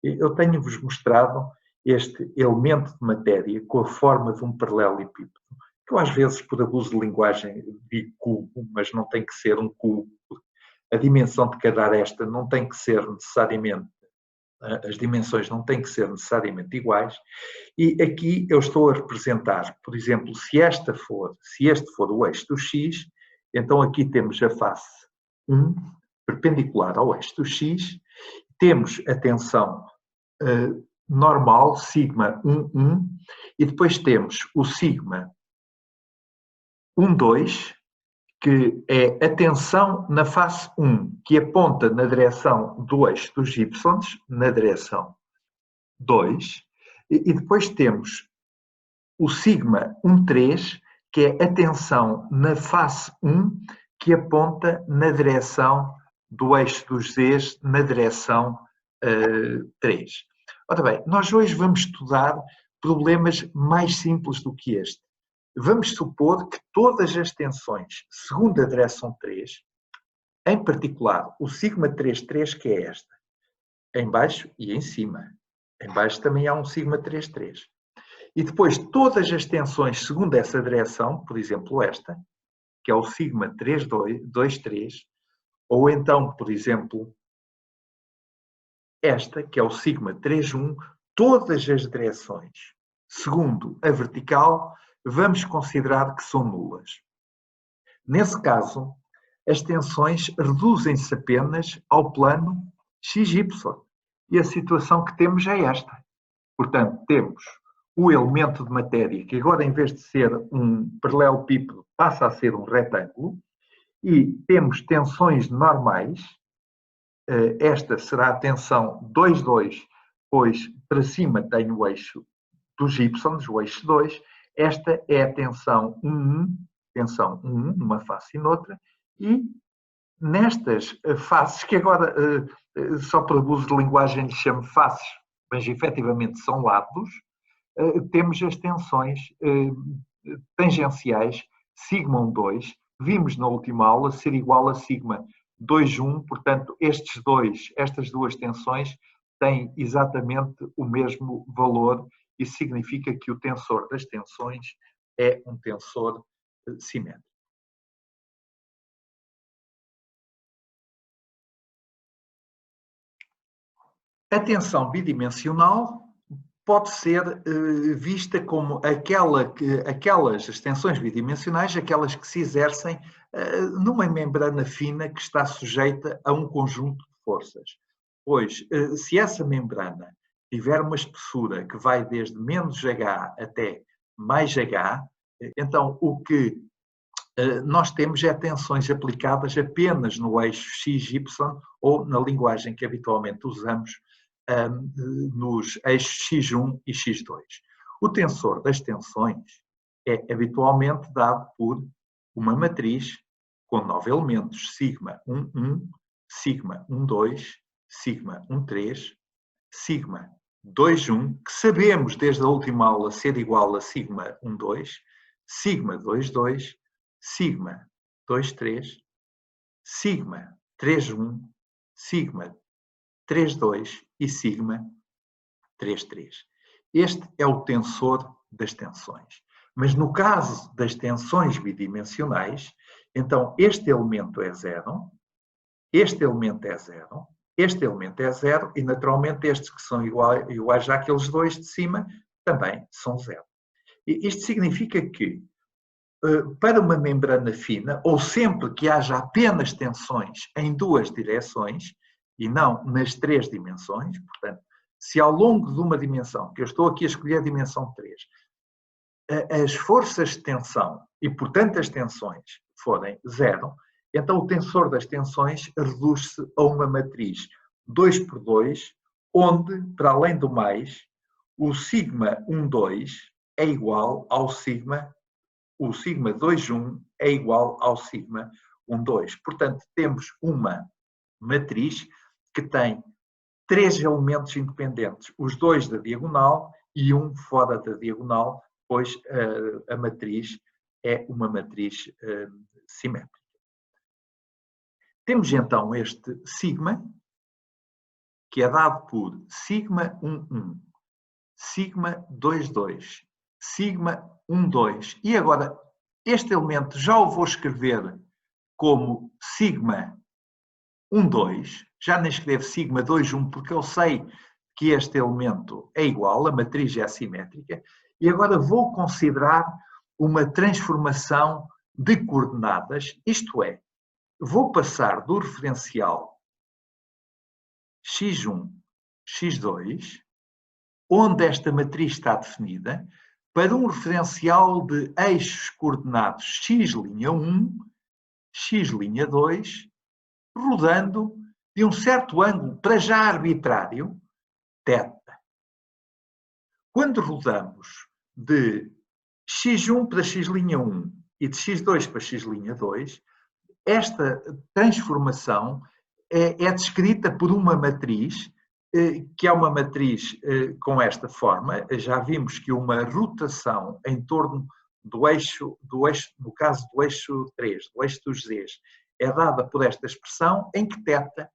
Eu tenho-vos mostrado este elemento de matéria com a forma de um paralelepípedo, que eu às vezes, por abuso de linguagem, digo cubo, mas não tem que ser um cubo. A dimensão de cada aresta não tem que ser necessariamente, as dimensões não têm que ser necessariamente iguais, e aqui eu estou a representar, por exemplo, se este for o eixo do x, então aqui temos a face 1, perpendicular ao eixo do x, temos a tensão normal, sigma 1, 1, e depois temos o sigma 1, 2, que é a tensão na face 1, que aponta na direção do eixo dos y, na direção 2, e depois temos o sigma 1, 3, que é a tensão na face 1, que aponta na direção do eixo dos z's, na direção 3. Ora bem, nós hoje vamos estudar problemas mais simples do que este. Vamos supor que todas as tensões segundo a direção 3, em particular o sigma 3, 3, que é esta, em baixo e em cima. Em baixo também há um sigma 3, 3. E depois todas as tensões segundo essa direção, por exemplo esta, que é o sigma 3, 2, 3, ou então, por exemplo, esta, que é o sigma 3, 1, todas as direções segundo a vertical, vamos considerar que são nulas. Nesse caso, as tensões reduzem-se apenas ao plano XY. E a situação que temos é esta. Portanto, temos o elemento de matéria, que agora, em vez de ser um paralelepípedo, passa a ser um retângulo, e temos tensões normais. Esta será a tensão 2, 2, pois para cima tem o eixo dos y, o eixo 2. Esta é a tensão 1, 1, tensão 1, 1, numa face e noutra, e nestas faces, que agora, só por abuso de linguagem, lhe chamo faces, mas efetivamente são lados, temos as tensões tangenciais sigma 1, 2, vimos na última aula ser igual a sigma 2, 1, portanto, estas duas tensões têm exatamente o mesmo valor. Isso significa que o tensor das tensões é um tensor simétrico. A tensão bidimensional pode ser vista como as tensões bidimensionais, aquelas que se exercem numa membrana fina que está sujeita a um conjunto de forças. Pois, se essa membrana tiver uma espessura que vai desde menos H até mais H, então o que nós temos é tensões aplicadas apenas no eixo XY, ou na linguagem que habitualmente usamos, nos eixos X1 e X2. O tensor das tensões é habitualmente dado por uma matriz com 9 elementos, sigma 1, 1, sigma 1, 2, sigma 1, 3, sigma 2, 1, que sabemos desde a última aula ser igual a sigma 1, 2, sigma 2, 2, sigma 2, 3, sigma 3, 1, sigma 3, 2 e sigma 3, 3. Este é o tensor das tensões. Mas no caso das tensões bidimensionais, então este elemento é zero, este elemento é zero, este elemento é zero e naturalmente estes que são iguais àqueles dois de cima também são zero. E isto significa que para uma membrana fina, ou sempre que haja apenas tensões em duas direções, e não nas três dimensões, portanto, se ao longo de uma dimensão, que eu estou aqui a escolher a dimensão 3, as forças de tensão e, portanto, as tensões forem zero, então o tensor das tensões reduz-se a uma matriz 2 por 2, onde, para além do mais, o sigma 1, 2 é igual ao sigma, o sigma 2, 1 é igual ao sigma 1, 2. Portanto, temos uma matriz que tem 3 elementos independentes, os 2 da diagonal e um fora da diagonal, pois a matriz é uma matriz simétrica. Temos então este sigma, que é dado por sigma 1,1, sigma 2,2, sigma 1,2. E agora, este elemento já o vou escrever como sigma 1,2. Já nem escrevo sigma 2,1 porque eu sei que este elemento é igual, a matriz é assimétrica. E agora vou considerar uma transformação de coordenadas, isto é, vou passar do referencial x1, x2, onde esta matriz está definida, para um referencial de eixos coordenados x'1, x'2, rodando de um certo ângulo, para já arbitrário, θ. Quando rodamos de x1 para x'1 e de x2 para x'2, esta transformação é descrita por uma matriz, que é uma matriz com esta forma. Já vimos que uma rotação em torno do eixo, no caso do eixo 3, do eixo dos z's, é dada por esta expressão, em que θ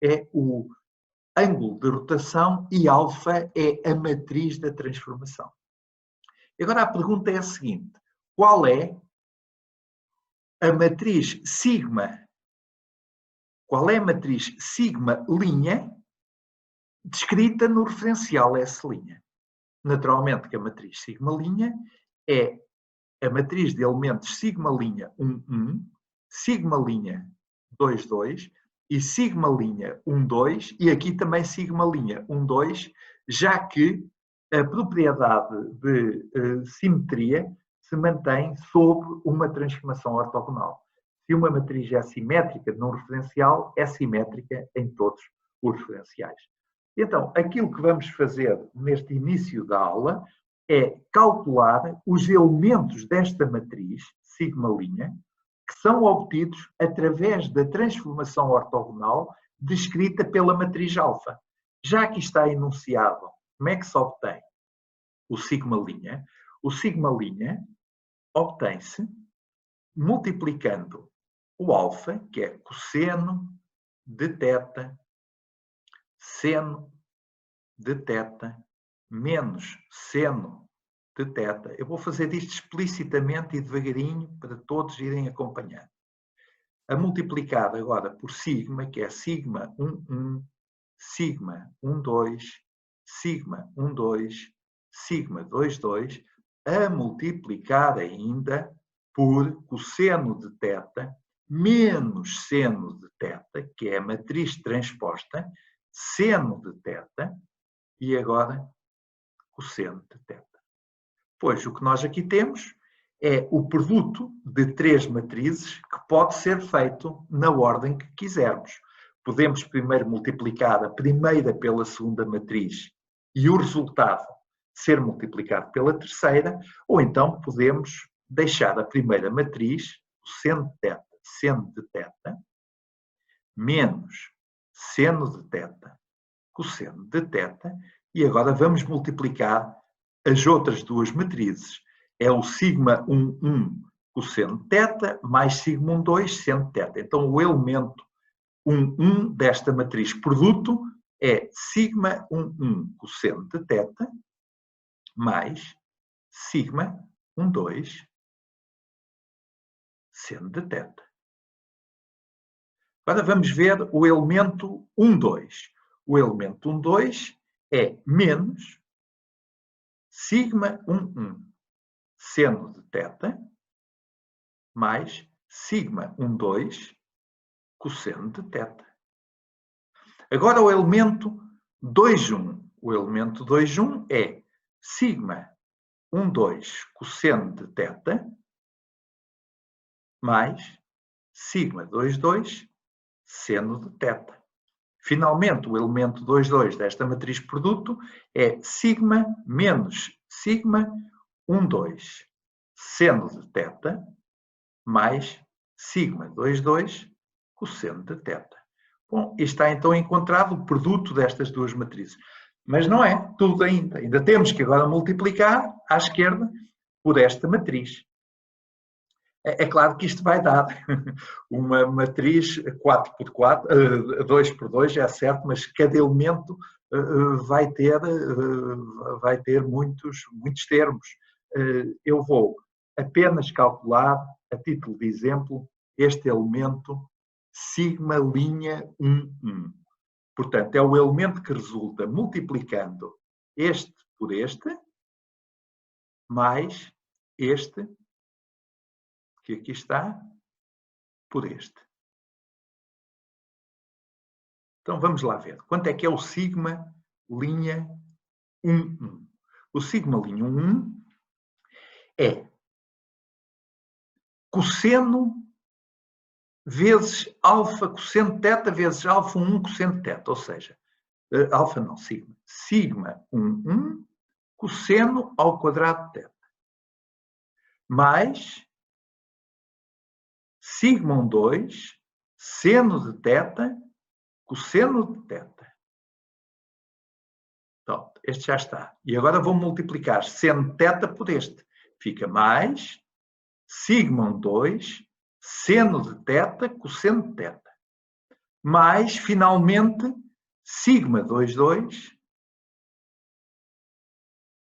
é o ângulo de rotação e alfa é a matriz da transformação. Agora a pergunta é a seguinte: qual é a matriz sigma? Qual é a matriz sigma' descrita no referencial S'? Naturalmente que a matriz sigma' é a matriz de elementos sigma' 1,1, sigma' 2,2 e sigma' 1,2, e aqui também sigma' 1,2, já que a propriedade de simetria se mantém sobre uma transformação ortogonal. Se uma matriz é simétrica num referencial, é simétrica em todos os referenciais. Então, aquilo que vamos fazer neste início da aula é calcular os elementos desta matriz, sigma', que são obtidos através da transformação ortogonal descrita pela matriz alfa. Já aqui está enunciado como é que se obtém o sigma'. O sigma' obtém-se multiplicando o alfa, que é cosseno de θ, seno de θ, menos seno de θ. Eu vou fazer isto explicitamente e devagarinho para todos irem acompanhando. A multiplicar agora por sigma, que é sigma 1,1, sigma 1,2, sigma 1,2, sigma 2,2, a multiplicar ainda por cosseno de θ menos seno de θ, que é a matriz transposta, seno de θ, e agora cosseno de θ. Pois, o que nós aqui temos é o produto de três matrizes que pode ser feito na ordem que quisermos. Podemos primeiro multiplicar a primeira pela segunda matriz e o resultado ser multiplicado pela terceira, ou então podemos deixar a primeira matriz, o seno de θ, seno de θ, menos seno de θ, cosseno de θ, e agora vamos multiplicar as outras duas matrizes. É o sigma 1,1 cosseno de θ mais sigma 1,2 seno de θ. Então o elemento 1,1 desta matriz produto é sigma 1,1 cosseno de θ mais sigma 1,2 seno de θ. Agora vamos ver o elemento 1,2. O elemento 1,2 é menos sigma 1,1 seno de θ mais sigma 1,2 cosseno de θ. Agora o elemento 2,1. O elemento 2,1 é sigma 1,2 cosseno de θ mais sigma 2,2 seno de θ. Finalmente, o elemento 2,2 desta matriz produto é sigma menos sigma 1,2 seno de θ mais sigma 2,2 cosseno de θ. Bom, está então encontrado o produto destas duas matrizes. Mas não é tudo ainda. Ainda temos que agora multiplicar à esquerda por esta matriz. É claro que isto vai dar uma matriz 4x4, 2x2, é certo, mas cada elemento vai ter muitos termos. Eu vou apenas calcular, a título de exemplo, este elemento sigma linha 1, 1. Portanto, é o elemento que resulta multiplicando este por este, mais este, que aqui está, por este. Então, vamos lá ver. Quanto é que é o sigma linha 1, 1? O sigma linha 1, 1 é cosseno vezes alfa cosseno θ vezes alfa 1 cosseno θ, ou seja, alfa não, sigma. Sigma 1, 1 cosseno ao quadrado de θ. Mais sigma 1, 2 seno de θ cosseno de θ. Pronto, este já está. E agora vou multiplicar seno de θ por este. Fica mais sigma 1, 2 seno de θ cosseno de θ. Mais, finalmente, sigma 2, 2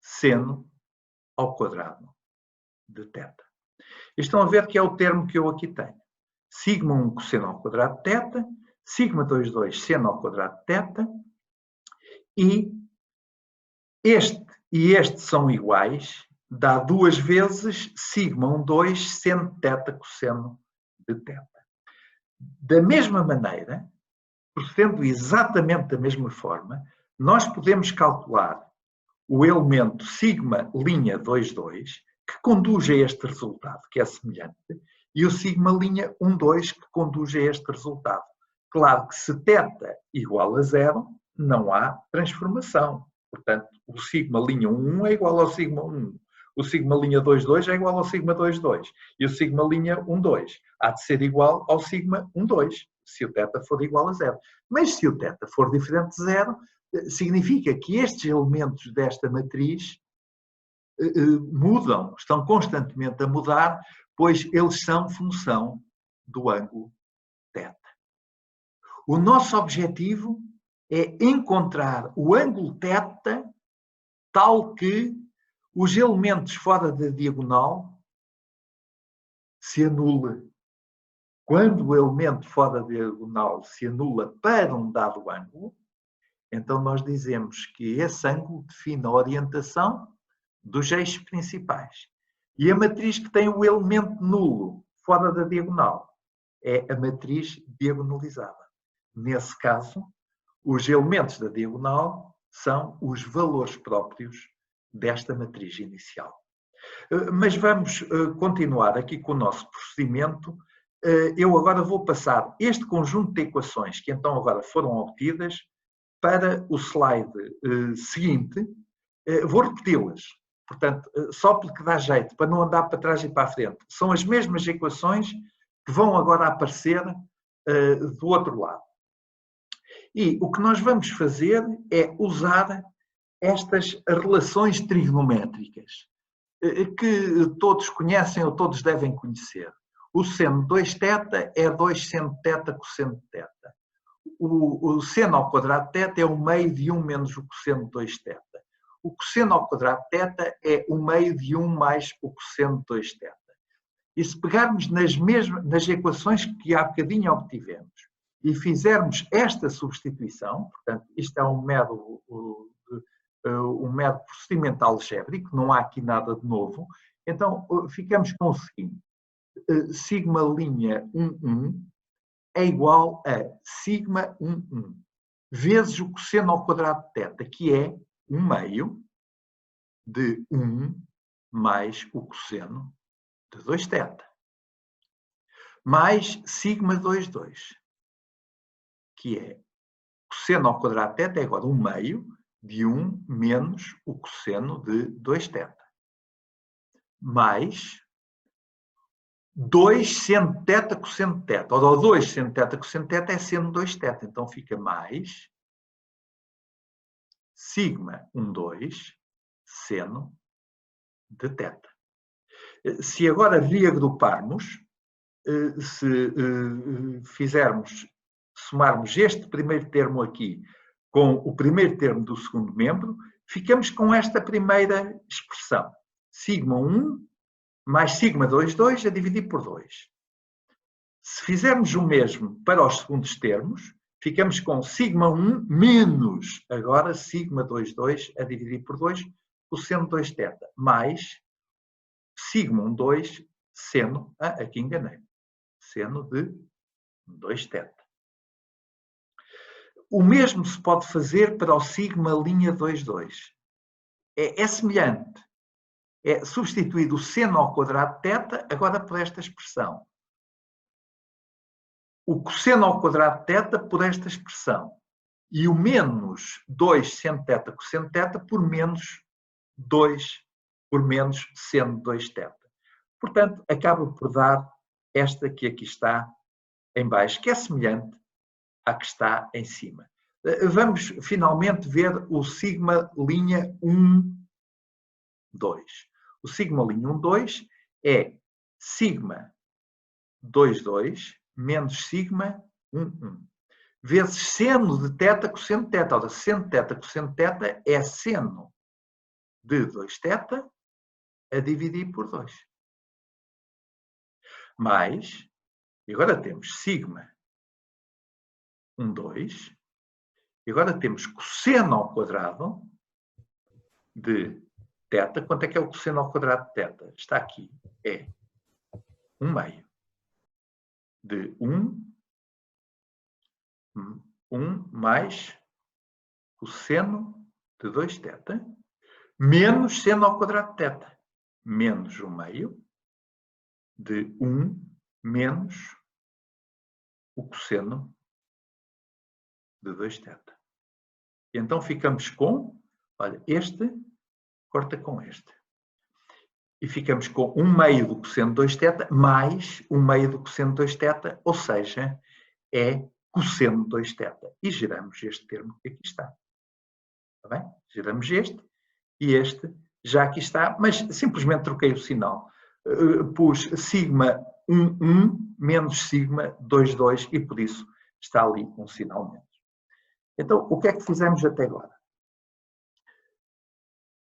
seno ao quadrado de θ. Estão a ver que é o termo que eu aqui tenho. Sigma 1 cosseno ao quadrado de θ, sigma 2, 2 seno ao quadrado de θ, e este são iguais, dá duas vezes sigma 1, 2 seno de θ cosseno de θ. Da mesma maneira, procedendo exatamente da mesma forma, nós podemos calcular o elemento sigma linha 2, 2, que conduz a este resultado, que é semelhante, e o sigma linha 1, 2, que conduz a este resultado. Claro que se θ igual a 0, não há transformação. Portanto, o sigma linha 1, 1 é igual ao sigma 1. O sigma linha 2, 2 é igual ao sigma 2, 2. E o sigma linha 1, 2 há de ser igual ao sigma 1, 2, se o θ for igual a 0. Mas se o θ for diferente de 0, significa que estes elementos desta matriz mudam, estão constantemente a mudar, pois eles são função do ângulo θ. O nosso objetivo é encontrar o ângulo θ tal que os elementos fora da diagonal se anulem. Quando o elemento fora da diagonal se anula para um dado ângulo, então nós dizemos que esse ângulo define a orientação dos eixos principais. E a matriz que tem o elemento nulo fora da diagonal é a matriz diagonalizada. Nesse caso, os elementos da diagonal são os valores próprios desta matriz inicial. Mas vamos continuar aqui com o nosso procedimento. Eu agora vou passar este conjunto de equações que então agora foram obtidas para o slide seguinte. Vou repeti-las. Portanto, só porque dá jeito, para não andar para trás e para a frente. São as mesmas equações que vão agora aparecer do outro lado. E o que nós vamos fazer é usar estas relações trigonométricas que todos conhecem ou todos devem conhecer. O seno de 2θ é 2 seno de θ cosseno de θ. O seno ao quadrado de θ é o meio de 1 menos o cosseno de 2θ. O cosseno ao quadrado de θ é o meio de 1 mais o cosseno de 2θ. E se pegarmos nas equações que há bocadinho obtivemos e fizermos esta substituição, portanto, isto é um mero procedimento algébrico, não há aqui nada de novo, então ficamos com o seguinte: sigma linha 1, 1 é igual a sigma 1, 1 vezes o cosseno ao quadrado de θ, que é 1 meio de 1 mais o cosseno de 2θ, mais sigma 2, 2, que é cosseno ao quadrado de θ é igual a 1 meio de 1 menos o cosseno de 2θ, mais 2 seno de θ cosseno de θ. Ora, 2 seno de θ cosseno de θ é seno de 2θ, então fica mais sigma 1, 2 seno de θ. Se agora reagruparmos, se somarmos este primeiro termo aqui com o primeiro termo do segundo membro, ficamos com esta primeira expressão. Σ1 mais Σ22 a dividir por 2. Se fizermos o mesmo para os segundos termos, ficamos com Σ1 menos, agora, Σ22 a dividir por 2, cosseno 2θ, mais Σ12 seno, aqui enganei, seno de 2θ. O mesmo se pode fazer para o σ'22. É semelhante. É substituído o seno ao quadrado de θ agora por esta expressão. O cosseno ao quadrado de θ por esta expressão. E o menos 2 seno θ cosseno θ por menos 2 por menos seno 2θ. Portanto, acaba por dar esta que aqui está em baixo, que é semelhante à que está em cima. Vamos finalmente ver o sigma linha 1, 2. O sigma linha 1, 2 é sigma 2, 2 menos sigma 1, 1. Vezes seno de θ cosseno θ. Ora, seno de θ cosseno θ é seno de 2θ a dividir por 2. Mais, e agora temos sigma 1, 2. E agora temos cosseno ao quadrado de θ. Quanto é que é o cosseno ao quadrado de θ? Está aqui. É 1 meio de 1 mais cosseno de 2θ menos seno ao quadrado de θ. Menos 1 meio de 1 menos o cosseno de 2θ. E então ficamos com, olha, este corta com este. E ficamos com 1 meio do cosseno de 2θ mais 1 meio do cosseno de 2θ, ou seja, é cosseno de 2θ. E geramos este termo que aqui está. Está bem? Geramos este e este já aqui está, mas simplesmente troquei o sinal. Pus sigma 1, 1 menos sigma 2, 2 e por isso está ali um sinal menos. Então, o que é que fizemos até agora?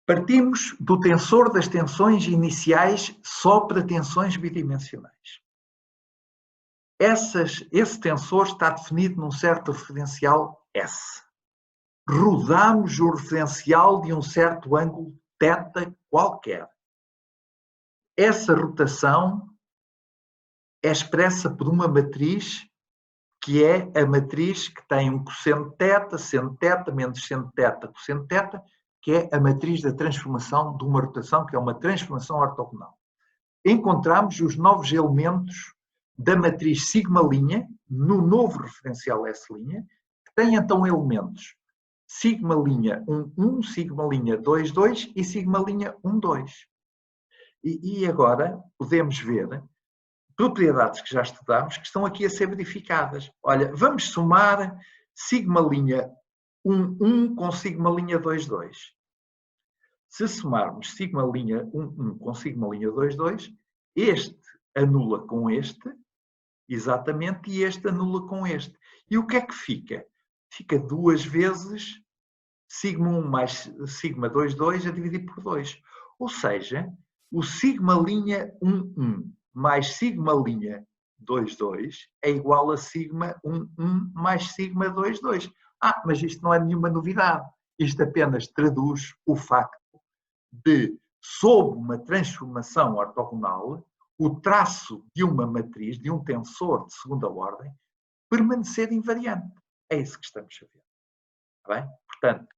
Partimos do tensor das tensões iniciais só para tensões bidimensionais. Esse tensor está definido num certo referencial S. Rodamos o referencial de um certo ângulo θ qualquer. Essa rotação é expressa por uma matriz que é a matriz que tem um cosseno θ, seno θ, menos seno θ, cosseno θ, que é a matriz da transformação de uma rotação, que é uma transformação ortogonal. Encontramos os novos elementos da matriz sigma', no novo referencial S', que tem então elementos sigma', 1, 1, sigma', 2, 2 e sigma', 1, 2. E agora podemos ver propriedades que já estudámos que estão aqui a ser verificadas. Olha, vamos somar sigma', 1, 1 com sigma', 2, 2. Se somarmos sigma', 1, 1 com sigma', 2, 2, este anula com este, exatamente, e este anula com este. E o que é que fica? Fica 2 vezes sigma 1 mais sigma 2, 2 a dividir por 2. Ou seja, o sigma', 1, 1 mais sigma', 2, 2 é igual a sigma 1, 1 mais sigma 2, 2. Mas isto não é nenhuma novidade. Isto apenas traduz o facto de, sob uma transformação ortogonal, o traço de uma matriz, de um tensor de segunda ordem, permanecer invariante. É isso que estamos a ver. Está bem? Portanto,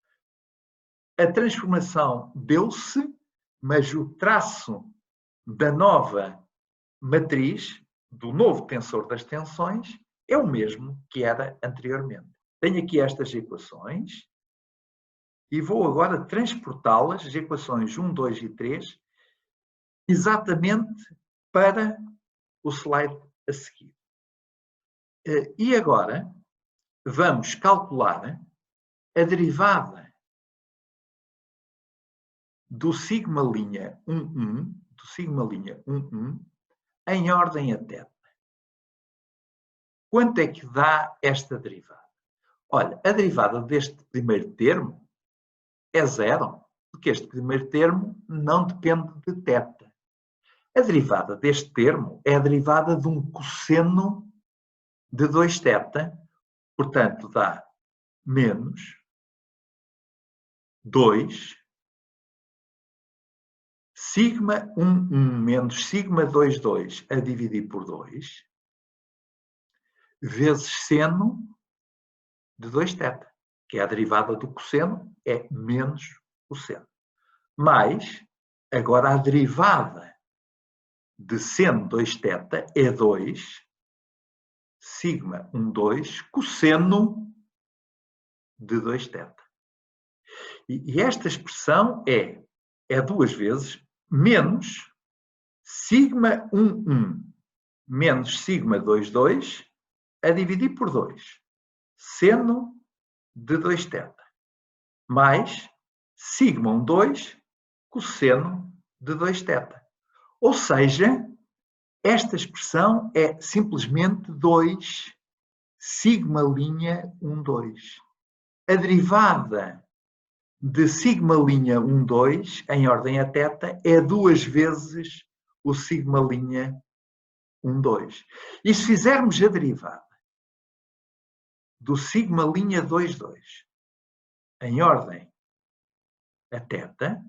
a transformação deu-se, mas o traço da nova matriz, do novo tensor das tensões, é o mesmo que era anteriormente. Tenho aqui estas equações e vou agora transportá-las, as equações 1, 2 e 3, exatamente para o slide a seguir. E agora vamos calcular a derivada do sigma', 1, 1 do sigma linha 1, em ordem a θ. Quanto é que dá esta derivada? Olha, a derivada deste primeiro termo é zero, porque este primeiro termo não depende de θ. A derivada deste termo é a derivada de um cosseno de 2θ, portanto dá menos 2 sigma 1 menos sigma 2 a dividir por 2 vezes seno de 2θ, que é a derivada do cosseno, é menos o seno. Mais, agora a derivada de seno 2θ é 2 sigma 2 cosseno de 2θ. E esta expressão é duas vezes menos sigma 1 menos sigma 2 a dividir por 2 seno de 2θ mais sigma 2 cosseno de 2θ. Ou seja, esta expressão é simplesmente 2 sigma linha 2. A derivada de sigma linha 2 em ordem a θ é duas vezes o sigma linha 2. E se fizermos a derivada do sigma linha 2 em ordem a θ,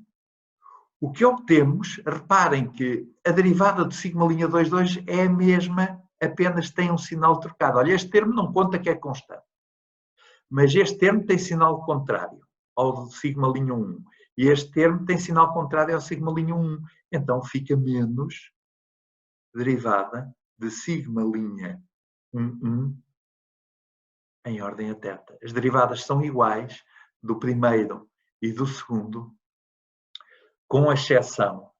o que obtemos, reparem que a derivada do sigma linha 2 é a mesma, apenas tem um sinal trocado. Olha, este termo não conta que é constante, mas este termo tem sinal contrário ao do sigma linha 1. E este termo tem sinal contrário ao sigma linha 1. Então fica menos derivada de sigma linha 1 em ordem a θ. As derivadas são iguais do primeiro e do segundo, com exceção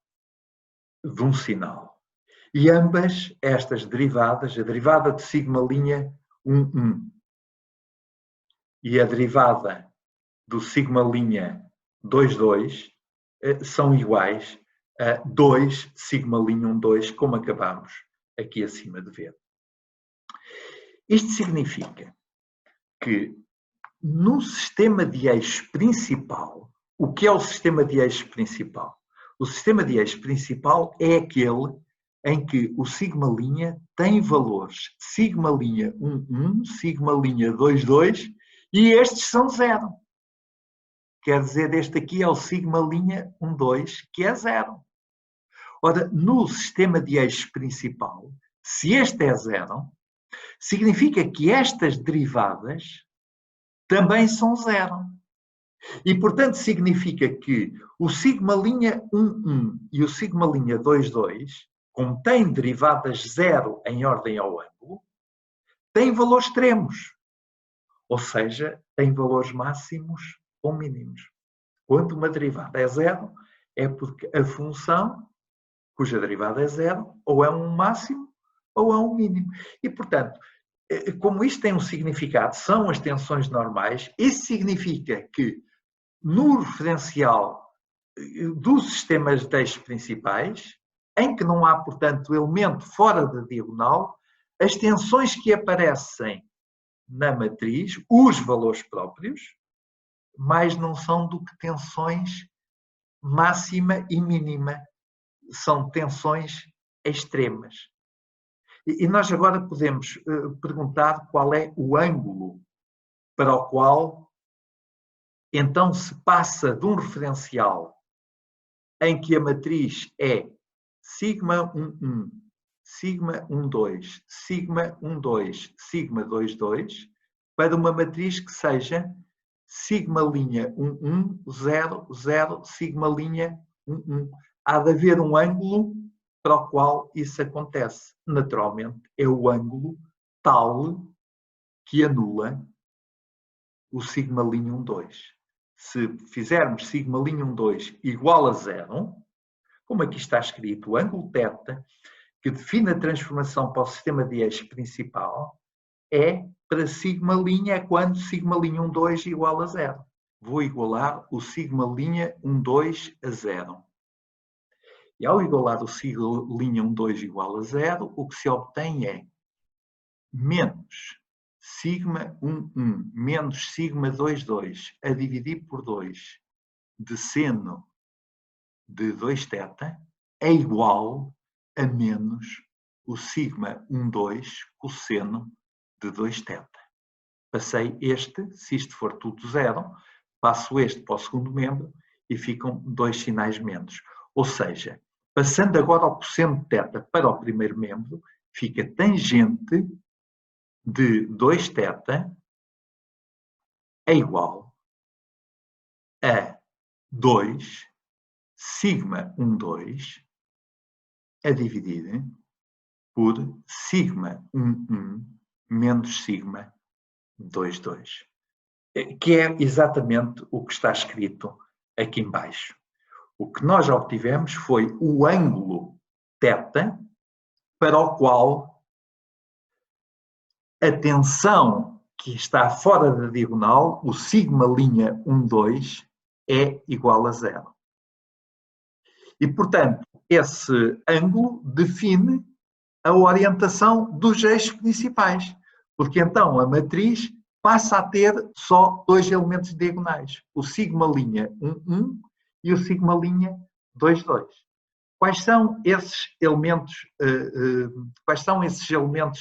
de um sinal. E ambas estas derivadas, a derivada de sigma linha 1 e a derivada do sigma linha 2, são iguais a 2 sigma linha 2, como acabamos aqui acima de ver. Isto significa que no sistema de eixos principal, o que é o sistema de eixos principal? O sistema de eixos principal é aquele em que o sigma linha tem valores sigma linha 1, sigma linha 2, e estes são zero. Quer dizer, este aqui é o sigma linha 2, que é zero. Ora, no sistema de eixos principal, se este é zero, significa que estas derivadas também são zero. E, portanto, significa que o sigma linha 1 e o sigma linha 2, como têm derivadas zero em ordem ao ângulo, têm valores extremos. Ou seja, têm valores máximos ou mínimos. Quando uma derivada é zero, é porque a função, cuja derivada é zero, ou é um máximo ou é um mínimo. E, portanto, como isto tem um significado, são as tensões normais, isso significa que no referencial dos sistemas de eixos principais, em que não há, portanto, elemento fora da diagonal, as tensões que aparecem na matriz, os valores próprios, mais não são do que tensões máxima e mínima. São tensões extremas. E nós agora podemos perguntar qual é o ângulo para o qual então se passa de um referencial em que a matriz é sigma 1, sigma 2, sigma 2, sigma 2, para uma matriz que seja sigma linha 1, 0, 0, sigma linha 1. Há de haver um ângulo para o qual isso acontece. Naturalmente, é o ângulo tal que anula o sigma linha 2. Se fizermos sigma linha 2 igual a 0, como aqui está escrito, o ângulo θ, que define a transformação para o sistema de eixo principal, é para sigma linha, é quando sigma linha 2 igual a 0. Vou igualar o sigma linha 2 a 0. E ao igualar o sigma' 1, 2 igual a 0, o que se obtém é menos sigma 1, 1 menos sigma 2, 2 a dividir por 2 de seno de 2θ é igual a menos o sigma 1, 2 cosseno de 2θ. Passei este, se isto for tudo zero, passo este para o segundo membro e ficam 2 sinais menos. Ou seja, passando agora ao cosseno de θ para o primeiro membro, fica tangente de 2θ é igual a 2 sigma 1, 2 a dividir por sigma 1, 1 menos sigma 2, 2. Que é exatamente o que está escrito aqui embaixo. O que nós obtivemos foi o ângulo θ para o qual a tensão que está fora da diagonal, o sigma' 1, 2, é igual a 0. E, portanto, esse ângulo define a orientação dos eixos principais, porque então a matriz passa a ter só 2 elementos diagonais, o sigma' 1, 1 e o sigma' 2, 2. Quais são esses elementos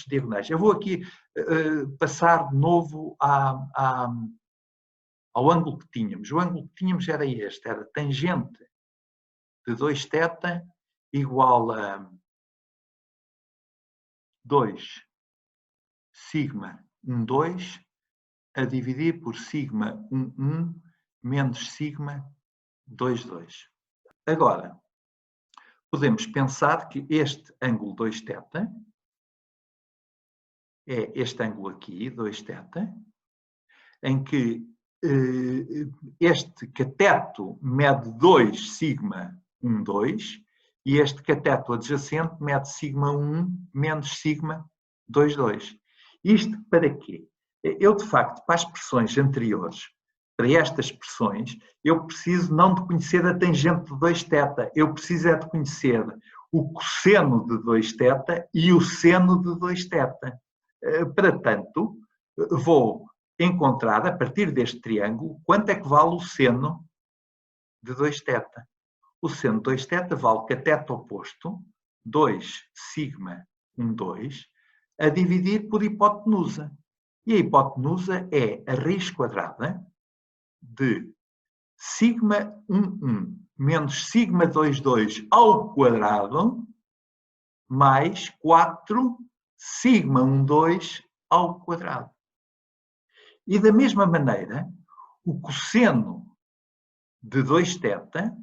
diagonais? Eu vou aqui passar de novo ao ângulo que tínhamos. O ângulo que tínhamos era este, era tangente de 2θ igual a 2 sigma 1, 2 a dividir por sigma 1, 1 menos sigma 2, 2. Agora, podemos pensar que este ângulo 2θ é este ângulo aqui, 2θ, em que este cateto mede 2 sigma 1, 2 e este cateto adjacente mede sigma 1 menos sigma 2, 2. Isto para quê? Eu, de facto, para as expressões anteriores, para estas expressões, eu preciso não de conhecer a tangente de 2θ, eu preciso é de conhecer o cosseno de 2θ e o seno de 2θ. Para tanto, vou encontrar, a partir deste triângulo, quanto é que vale o seno de 2θ. O seno de 2θ vale cateto oposto, 2 sigma 1, 2, a dividir por hipotenusa. E a hipotenusa é a raiz quadrada de sigma 1, 1 menos sigma 2, 2 ao quadrado mais 4 sigma 1, 2 ao quadrado. E da mesma maneira, o cosseno de 2θ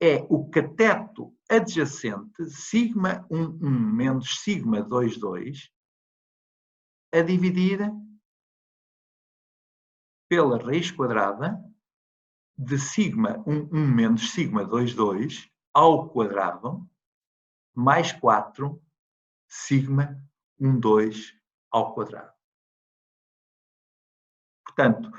é o cateto adjacente sigma 1, 1 menos sigma 2, 2 a dividir pela raiz quadrada de sigma 1, 1 menos sigma 2, 2 ao quadrado mais 4 sigma 1, 2 ao quadrado. Portanto,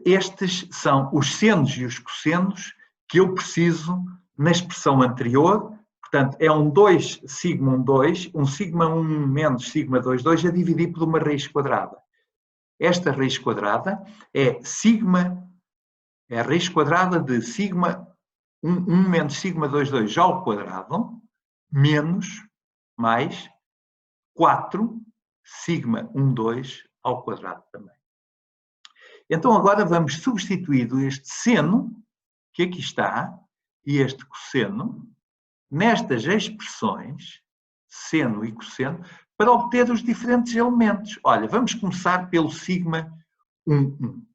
estes são os senos e os cossenos que eu preciso na expressão anterior. Portanto, é um 2 sigma 1, 2, um sigma 1 menos sigma 2, 2 a dividir por uma raiz quadrada. Esta raiz quadrada é sigma, é a raiz quadrada de sigma 1, 1 menos sigma 2, 2 ao quadrado, menos, mais 4 sigma 1, 2 ao quadrado também. Então agora vamos substituir este seno, que aqui está, e este cosseno, nestas expressões, seno e cosseno, para obter os diferentes elementos. Olha, vamos começar pelo sigma 1, 1.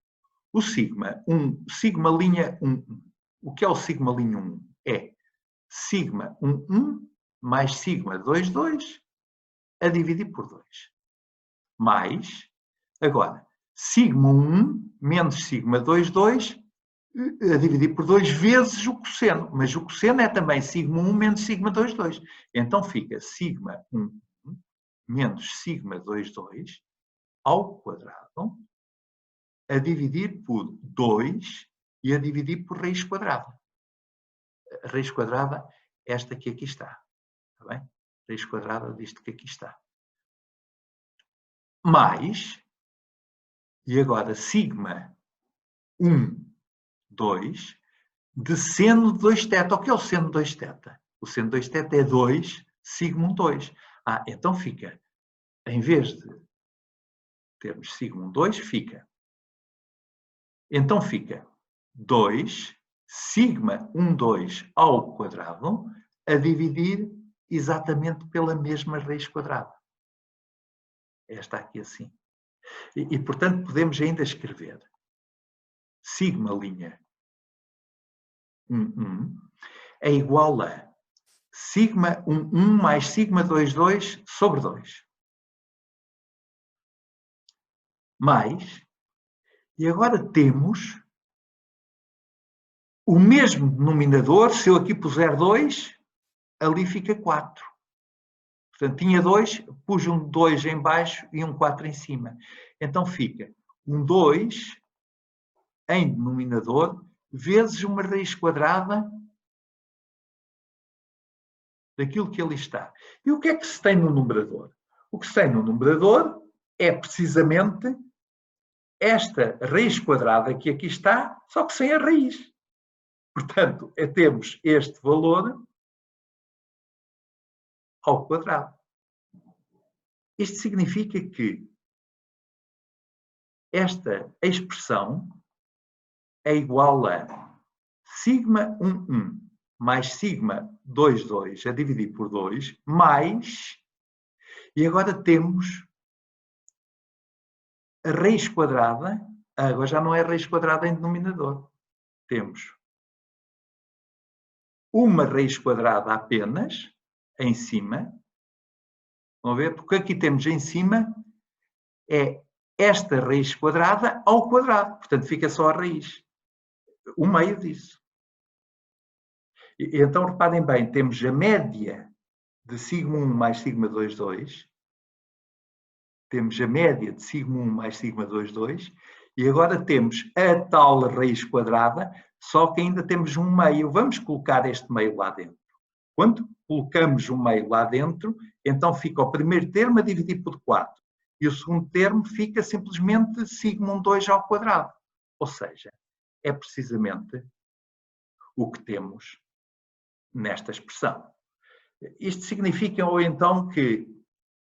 O sigma 1, sigma' 1, 1. O que é o sigma' 1? É sigma 1, 1 mais sigma 2, 2 a dividir por 2. Mais, agora, sigma 1 menos sigma 2, 2 a dividir por 2 vezes o cosseno. Mas o cosseno é também sigma 1 menos sigma 2, 2. Então fica sigma 1 menos sigma 2, 2 ao quadrado a dividir por 2 e a dividir por raiz quadrada. A raiz quadrada esta que aqui está. Está bem? Raiz quadrada disto que aqui está. Mais, e agora sigma 1, 2, de seno de 2θ. O que é o seno de 2θ? O seno de 2θ é 2, sigma 1, 2. Então fica, em vez de termos sigma 1, 2, fica. Então fica 2, sigma 1, 2 ao quadrado, a dividir exatamente pela mesma raiz quadrada. Esta aqui assim. E portanto, podemos ainda escrever sigma linha 1, 1 é igual a sigma 1, 1 mais sigma 2, 2 sobre 2. Mais, e agora temos o mesmo denominador, se eu aqui puser 2, ali fica 4. Portanto, tinha 2, pus um 2 em baixo e um 4 em cima. Então fica um 2 em denominador vezes uma raiz quadrada daquilo que ali está. E o que é que se tem no numerador? O que se tem no numerador é precisamente esta raiz quadrada que aqui está, só que sem a raiz. Portanto, temos este valor ao quadrado. Isto significa que esta expressão é igual a sigma 1, 1 mais sigma 2, 2 a dividir por 2, mais, e agora temos a raiz quadrada, agora já não é a raiz quadrada em denominador. Temos uma raiz quadrada apenas, em cima. Vão ver? Porque aqui temos em cima é esta raiz quadrada ao quadrado. Portanto, fica só a raiz. O meio disso. E então, reparem bem, temos a média de sigma 1 mais sigma 2, 2. Temos a média de sigma 1 mais sigma 2, 2. E agora temos a tal raiz quadrada, só que ainda temos um meio. Vamos colocar este meio lá dentro. Quando colocamos o meio lá dentro, então fica o primeiro termo a dividir por 4. E o segundo termo fica simplesmente sigma 1, 2 ao quadrado. Ou seja, é precisamente o que temos nesta expressão. Isto significa, ou então, que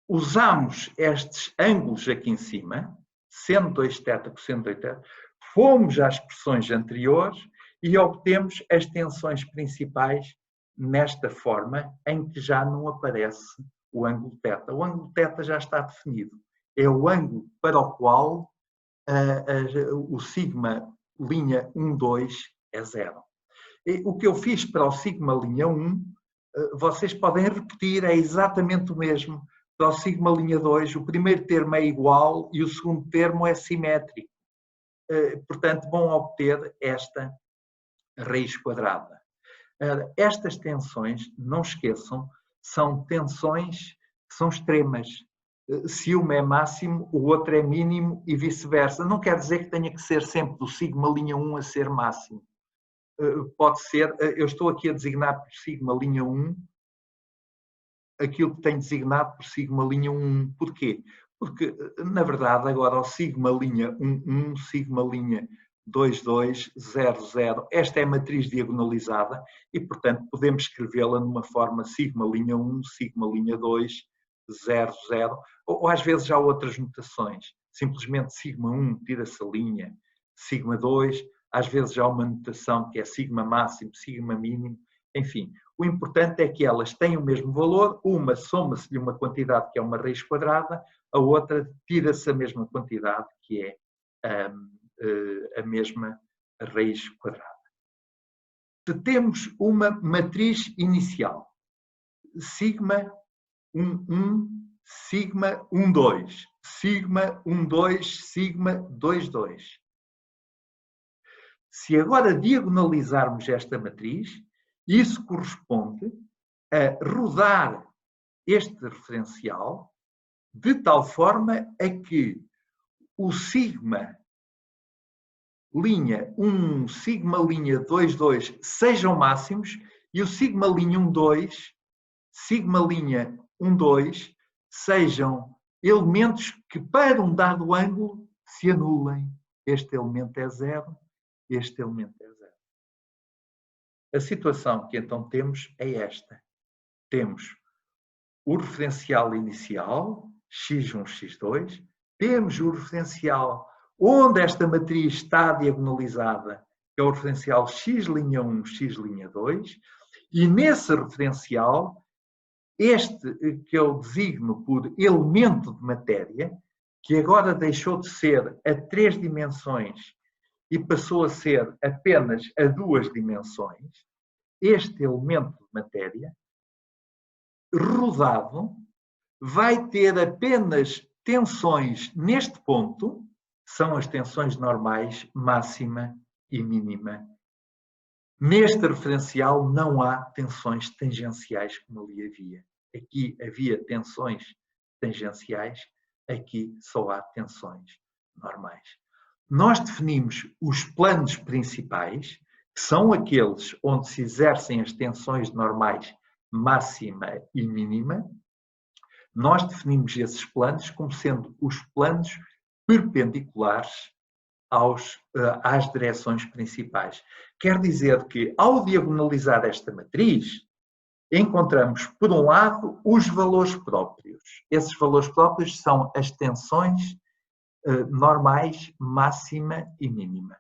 usamos estes ângulos aqui em cima, seno 2θ, cosseno 2θ, fomos às expressões anteriores e obtemos as tensões principais nesta forma em que já não aparece o ângulo θ. O ângulo θ já está definido. É o ângulo para o qual o sigma linha 1, 2 é 0. E o que eu fiz para o sigma linha 1, vocês podem repetir, é exatamente o mesmo. Para o sigma linha 2, o primeiro termo é igual e o segundo termo é simétrico. Portanto, vão obter esta raiz quadrada. Estas tensões, não esqueçam, são tensões que são extremas. Se uma é máximo, o outro é mínimo e vice-versa. Não quer dizer que tenha que ser sempre do sigma linha 1 a ser máximo. Pode ser, eu estou aqui a designar por sigma linha 1 aquilo que tenho designado por sigma linha 1. Porquê? Porque, na verdade, agora o sigma linha 1, 1, sigma linha 2, 2, 0, 0, esta é a matriz diagonalizada e, portanto, podemos escrevê-la numa forma sigma linha 1, sigma linha 2, 0, 0, ou às vezes há outras notações. Simplesmente sigma 1 tira-se a linha, sigma 2, às vezes há uma notação que é sigma máximo, sigma mínimo, enfim. O importante é que elas têm o mesmo valor, uma soma-se-lhe uma quantidade que é uma raiz quadrada, a outra tira-se a mesma quantidade que é a mesma raiz quadrada. Se temos uma matriz inicial, sigma 1, 1, sigma 1, 2, sigma 1, 2, sigma 2, 2. Se agora diagonalizarmos esta matriz, isso corresponde a rodar este referencial de tal forma a que o sigma linha 1, sigma linha 2, 2 sejam máximos e o sigma linha 1,2, sigma linha 1,2 sejam elementos que para um dado ângulo se anulem. Este elemento é 0, este elemento é 0. A situação que então temos é esta. Temos o referencial inicial, x1, x2, temos o referencial onde esta matriz está diagonalizada, que é o referencial x'1, x'2, e nesse referencial, este que eu designo por elemento de matéria, que agora deixou de ser a 3 dimensões e passou a ser apenas a 2 dimensões, este elemento de matéria, rodado, vai ter apenas tensões neste ponto, são as tensões normais, máxima e mínima. Neste referencial não há tensões tangenciais como ali havia. Aqui havia tensões tangenciais, aqui só há tensões normais. Nós definimos os planos principais, que são aqueles onde se exercem as tensões normais máxima e mínima. Nós definimos esses planos como sendo os planos perpendiculares às direções principais. Quer dizer que, ao diagonalizar esta matriz, encontramos, por um lado, os valores próprios. Esses valores próprios são as tensões normais, máxima e mínima.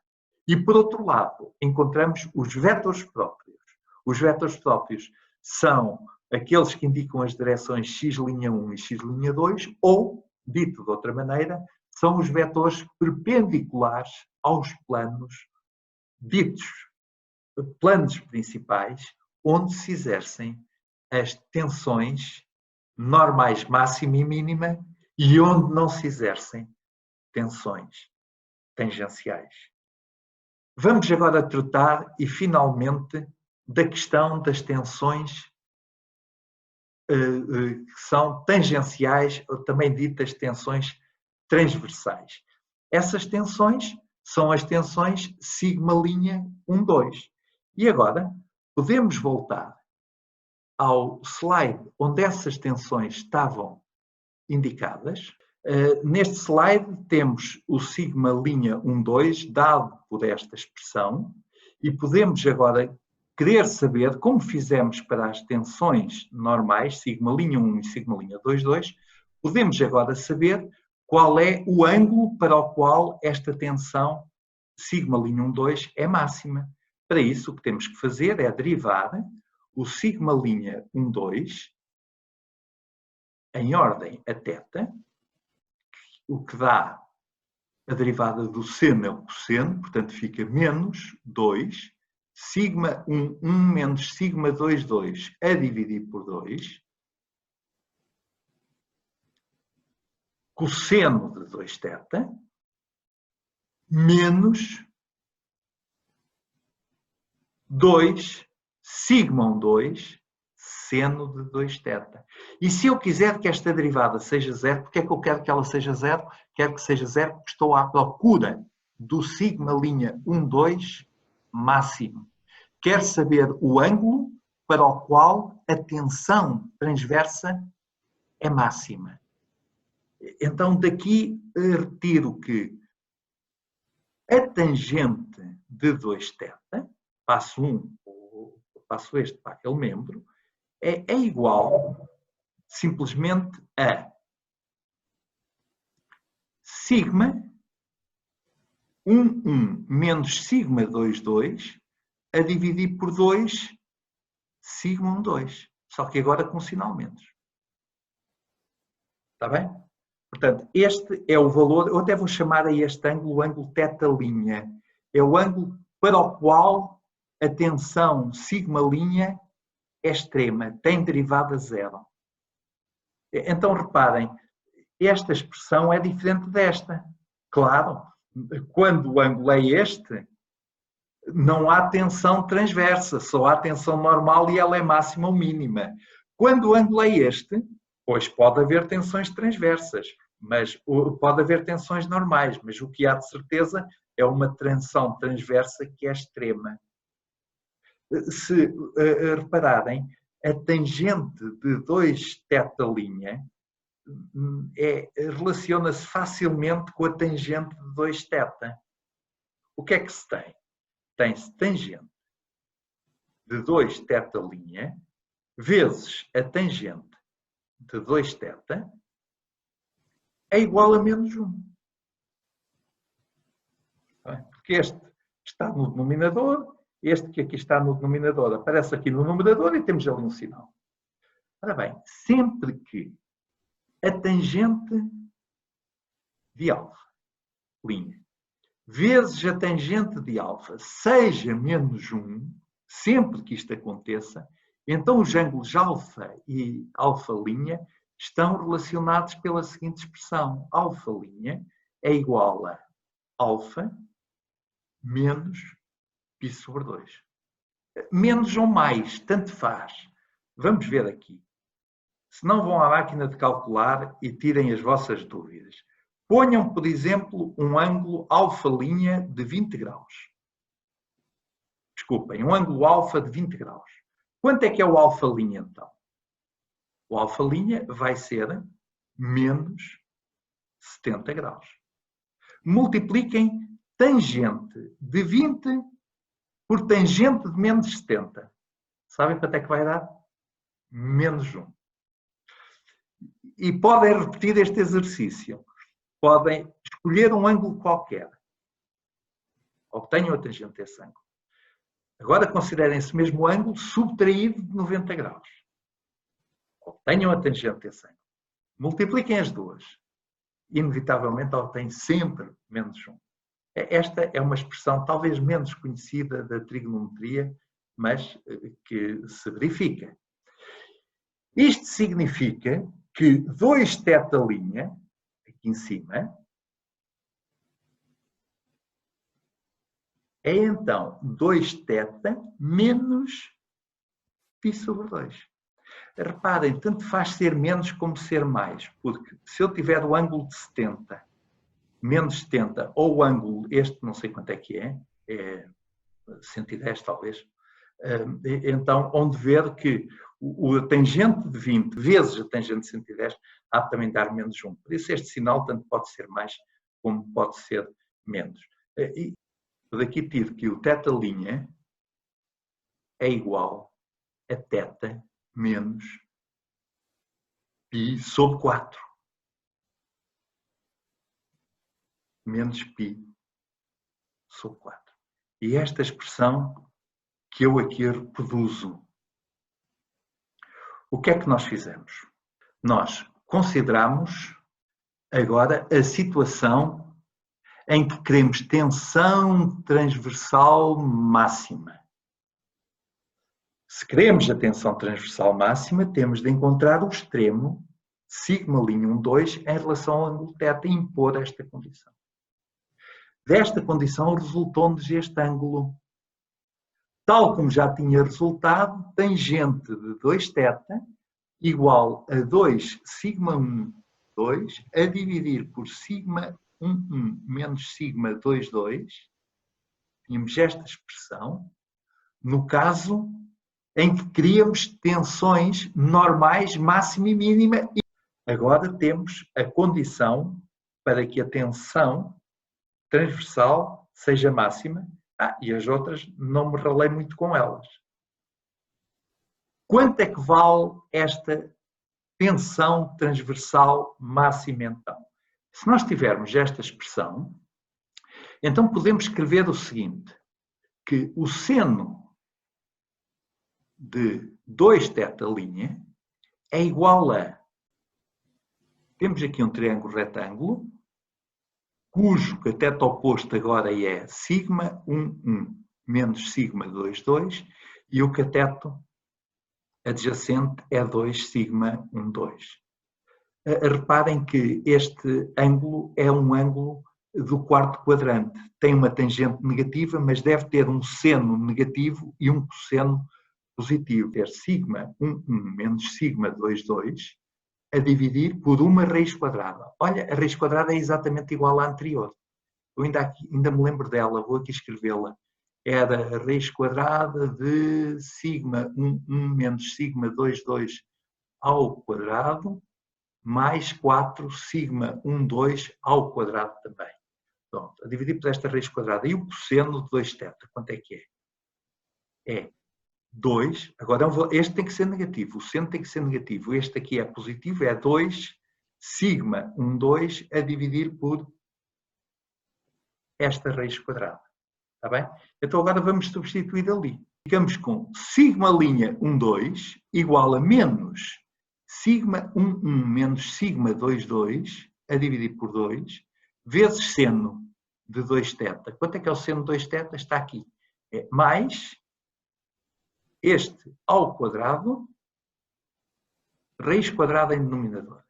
E, por outro lado, encontramos os vetores próprios. Os vetores próprios são aqueles que indicam as direções x'1 e x'2, ou, dito de outra maneira, são os vetores perpendiculares aos planos ditos planos principais, onde se exercem as tensões normais máxima e mínima e onde não se exercem tensões tangenciais. Vamos agora tratar, e finalmente, da questão das tensões que são tangenciais, ou também ditas tensões transversais. Essas tensões são as tensões sigma linha 1,2. E agora podemos voltar ao slide onde essas tensões estavam indicadas. Neste slide temos o sigma linha 1,2 dado por esta expressão e podemos agora querer saber, como fizemos para as tensões normais, sigma linha 1 e sigma linha 2,2, podemos agora saber qual é o ângulo para o qual esta tensão sigma linha 1,2 é máxima. Para isso, o que temos que fazer é derivar o sigma linha 1,2 em ordem a θ, o que dá a derivada do seno é o cosseno, portanto fica menos 2, sigma 1 menos sigma 2,2 a dividir por 2, cosseno de 2θ, menos 2 sigma 1,2 seno de 2θ. E se eu quiser que esta derivada seja zero, porque é que eu quero que ela seja zero? Quero que seja zero porque estou à procura do sigma linha 1,2 máximo. Quero saber o ângulo para o qual a tensão transversa é máxima. Então, daqui retiro que a tangente de 2θ, passo 1, passo este para aquele membro, é igual simplesmente a sigma 1 menos sigma 2,2 a dividir por 2 sigma 1,2. Só que agora com sinal menos. Está bem? Portanto, este é o valor, eu até vou chamar a este ângulo o ângulo θ'. É o ângulo para o qual a tensão sigma' é extrema, tem derivada zero. Então, reparem, esta expressão é diferente desta. Claro, quando o ângulo é este, não há tensão transversa, só há tensão normal e ela é máxima ou mínima. Quando o ângulo é este, pois pode haver tensões transversas, mas pode haver tensões normais, mas o que há de certeza é uma tensão transversa que é extrema. Se repararem, a tangente de 2 θ' relaciona-se facilmente com a tangente de 2θ. O que é que se tem? Tem-se tangente de 2θ' vezes a tangente de 2θ é igual a -1. Porque este está no denominador, este que aqui está no denominador aparece aqui no numerador e temos ali um sinal. Ora bem, sempre que a tangente de alfa, linha, vezes a tangente de alfa seja -1, sempre que isto aconteça, então os ângulos alfa e alfa' estão relacionados pela seguinte expressão. Alfa' é igual a alfa menos π/2. Menos ou mais, tanto faz. Vamos ver aqui. Se não, vão à máquina de calcular e tirem as vossas dúvidas. Ponham, por exemplo, um ângulo alfa' de 20 graus. Desculpem, um ângulo alfa de 20 graus. Quanto é que é o alfa' então? O alfa' vai ser menos 70 graus. Multipliquem tangente de 20 por tangente de menos 70. Sabem quanto é que vai dar? -1. E podem repetir este exercício. Podem escolher um ângulo qualquer. Obtenham a tangente desse ângulo. Agora considerem esse mesmo ângulo subtraído de 90 graus. Obtenham a tangente desse ângulo. Multipliquem as duas. Inevitavelmente obtêm sempre -1. Esta é uma expressão talvez menos conhecida da trigonometria, mas que se verifica. Isto significa que 2θ', aqui em cima, é então 2θ menos π/2. Reparem, tanto faz ser menos como ser mais, porque se eu tiver o ângulo de 70, menos 70, ou o ângulo, este não sei quanto é que é 110 talvez, então onde ver que o tangente de 20 vezes a tangente de 110 há de também dar -1. Por isso este sinal tanto pode ser mais como pode ser menos. E daqui tiro que o θ' é igual a θ menos π/4. Menos π/4. E esta expressão que eu aqui reproduzo. O que é que nós fizemos? Nós consideramos agora a situação em que queremos tensão transversal máxima. Se queremos a tensão transversal máxima, temos de encontrar o extremo σ'1,2 em relação ao ângulo θ e impor esta condição. Desta condição resultou-nos este ângulo. Tal como já tinha resultado, tangente de 2θ igual a 2σ'1,2 a dividir por σ'1,1 menos σ'2,2. Tínhamos esta expressão no caso em que queríamos tensões normais, máxima e mínima. Agora temos a condição para que a tensão transversal seja máxima. E as outras não me ralei muito com elas. Quanto é que vale esta tensão transversal máxima então? Se nós tivermos esta expressão, então podemos escrever o seguinte, que o seno de 2θ' é igual a... Temos aqui um triângulo retângulo, cujo cateto oposto agora é σ'1,1 menos σ'2,2 e o cateto adjacente é 2σ'1,2. Reparem que este ângulo é um ângulo do quarto quadrante. Tem uma tangente negativa, mas deve ter um seno negativo e um cosseno positivo. Ter σ'1,1 menos σ'2,2 a dividir por uma raiz quadrada. Olha, a raiz quadrada é exatamente igual à anterior. Eu ainda me lembro dela, vou aqui escrevê-la. era a raiz quadrada de sigma 1 menos sigma 2 ao quadrado, mais 4 sigma 2 ao quadrado também. Pronto, a dividir por esta raiz quadrada. E o cosseno de 2θ, quanto é que é? É 2. Agora, este tem que ser negativo. O seno tem que ser negativo. Este aqui é positivo, é 2 sigma 2 a dividir por esta raiz quadrada. Está bem? Então, agora vamos substituir ali. Ficamos com sigma' 2 igual a menos sigma 1 menos sigma 2 a dividir por 2 vezes seno de 2θ. Quanto é que é o seno de 2θ? Está aqui. É mais este ao quadrado, raiz quadrada em denominador,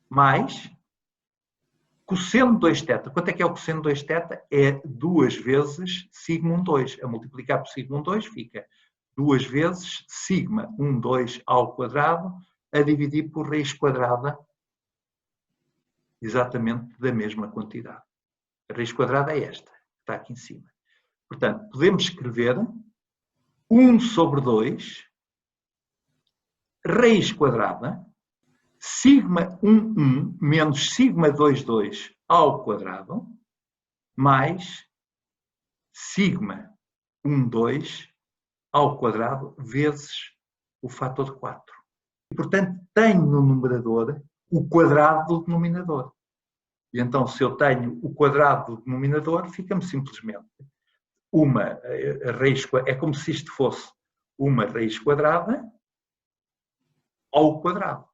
mais cosseno de 2θ. Quanto é que é o cosseno de 2θ? É 2 vezes sigma 2. A multiplicar por sigma 2 fica 2 vezes sigma 2 ao quadrado a dividir por raiz quadrada exatamente da mesma quantidade. A raiz quadrada é esta, que está aqui em cima. Portanto, podemos escrever 1 sobre 2 raiz quadrada sigma 1 menos sigma 2 ao quadrado mais sigma 2 ao quadrado vezes o fator de 4. E, portanto, tenho no numerador o quadrado do denominador. E então, se eu tenho o quadrado do denominador, fica-me simplesmente uma raiz, é como se isto fosse uma raiz quadrada ao quadrado.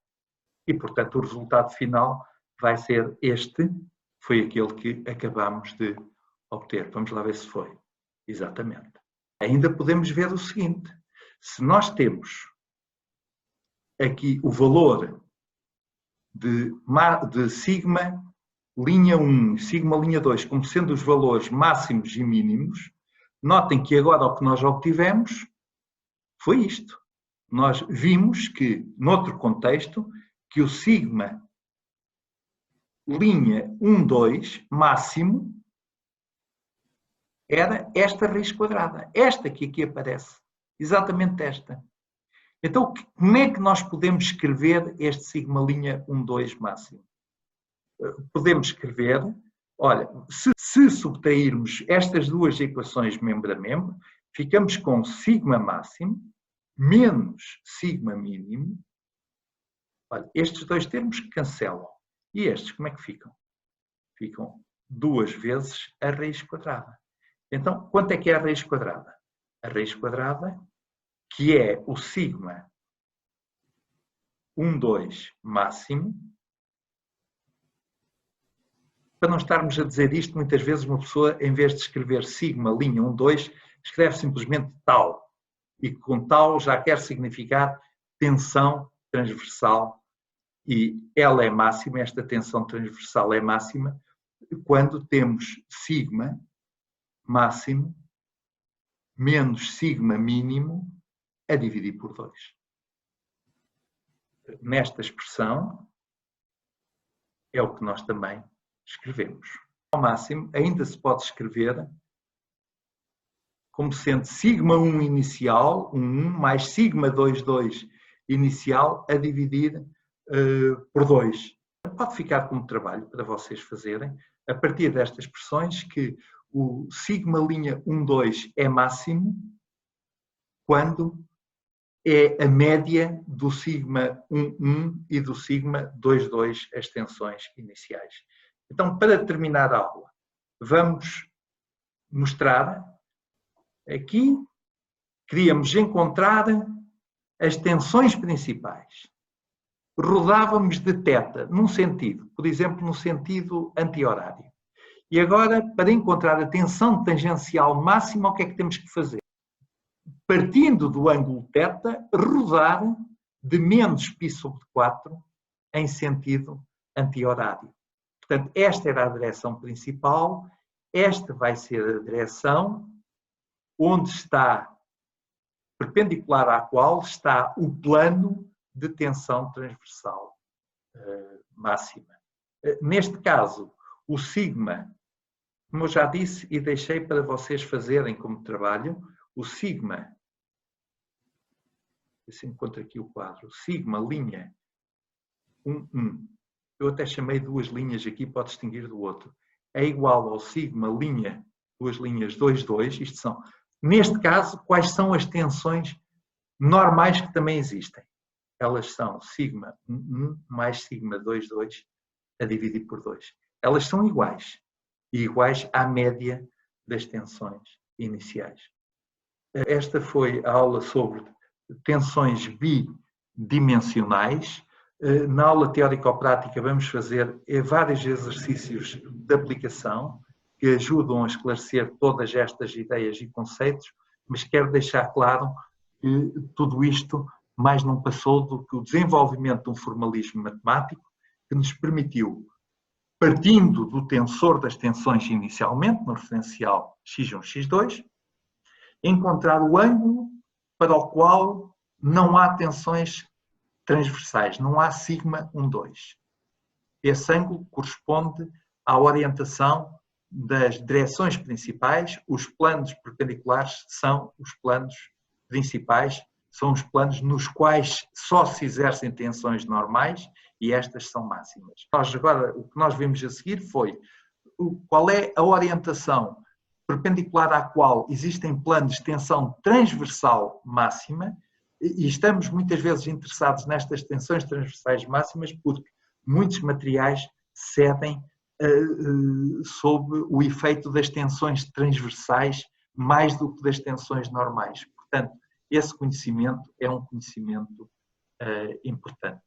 E, portanto, o resultado final vai ser este, foi aquele que acabamos de obter. Vamos lá ver se foi. Exatamente. Ainda podemos ver o seguinte. Se nós temos aqui o valor de sigma' 1 e sigma' 2 como sendo os valores máximos e mínimos, notem que agora o que nós obtivemos foi isto. Nós vimos que, noutro contexto, que o sigma' 2 máximo era esta raiz quadrada. Esta que aqui aparece. Exatamente esta. Então, como é que nós podemos escrever este sigma' 2 máximo? Podemos escrever, olha, se subtrairmos estas duas equações membro a membro, ficamos com sigma máximo menos sigma mínimo. Olha, estes dois termos cancelam. E estes, como é que ficam? Ficam 2 vezes a raiz quadrada. Então, quanto é que é a raiz quadrada? A raiz quadrada, que é o sigma 2 máximo. Para não estarmos a dizer isto, muitas vezes uma pessoa, em vez de escrever sigma' 2, escreve simplesmente tal. E com tal já quer significar tensão transversal. E ela é máxima, esta tensão transversal é máxima, quando temos sigma máximo menos sigma mínimo a dividir por 2. Nesta expressão é o que nós também escrevemos. Ao máximo, ainda se pode escrever como sendo sigma 1 inicial, 1 mais sigma 2 inicial a dividir por 2. Pode ficar como trabalho para vocês fazerem, a partir destas expressões, que o sigma' 2 é máximo quando é a média do sigma 1 e do sigma 2, as tensões iniciais. Então, para terminar a aula, vamos mostrar aqui, queríamos encontrar as tensões principais. Rodávamos de θ num sentido, por exemplo, no sentido anti-horário. E agora, para encontrar a tensão tangencial máxima, o que é que temos que fazer? Partindo do ângulo θ, rodar de menos π sobre 4 em sentido anti-horário. Portanto, esta era a direção principal, esta vai ser a direção onde está, perpendicular à qual está o plano de tensão transversal máxima. Neste caso, o sigma Como eu já disse e deixei para vocês fazerem como trabalho, o sigma, se encontro aqui o quadro, sigma linha 1, 1, eu até chamei duas linhas aqui para distinguir do outro, é igual ao sigma linha, duas linhas 2, 2, isto são, neste caso, quais são as tensões normais que também existem? Elas são sigma 1, 1 mais sigma 2, 2 a dividir por 2. Elas são iguais, e iguais à média das tensões iniciais. Esta foi a aula sobre tensões bidimensionais. Na aula teórico-prática vamos fazer vários exercícios de aplicação que ajudam a esclarecer todas estas ideias e conceitos, mas quero deixar claro que tudo isto mais não passou do que o desenvolvimento de um formalismo matemático que nos permitiu, partindo do tensor das tensões inicialmente, no referencial x1, x2, encontrar o ângulo para o qual não há tensões transversais, não há sigma 1, 2. Esse ângulo corresponde à orientação das direções principais, os planos perpendiculares são os planos principais, são os planos nos quais só se exercem tensões normais e estas são máximas. Agora, o que nós vimos a seguir foi qual é a orientação perpendicular à qual existem planos de tensão transversal máxima, e estamos muitas vezes interessados nestas tensões transversais máximas porque muitos materiais cedem sob o efeito das tensões transversais mais do que das tensões normais. Portanto, esse conhecimento é um conhecimento importante.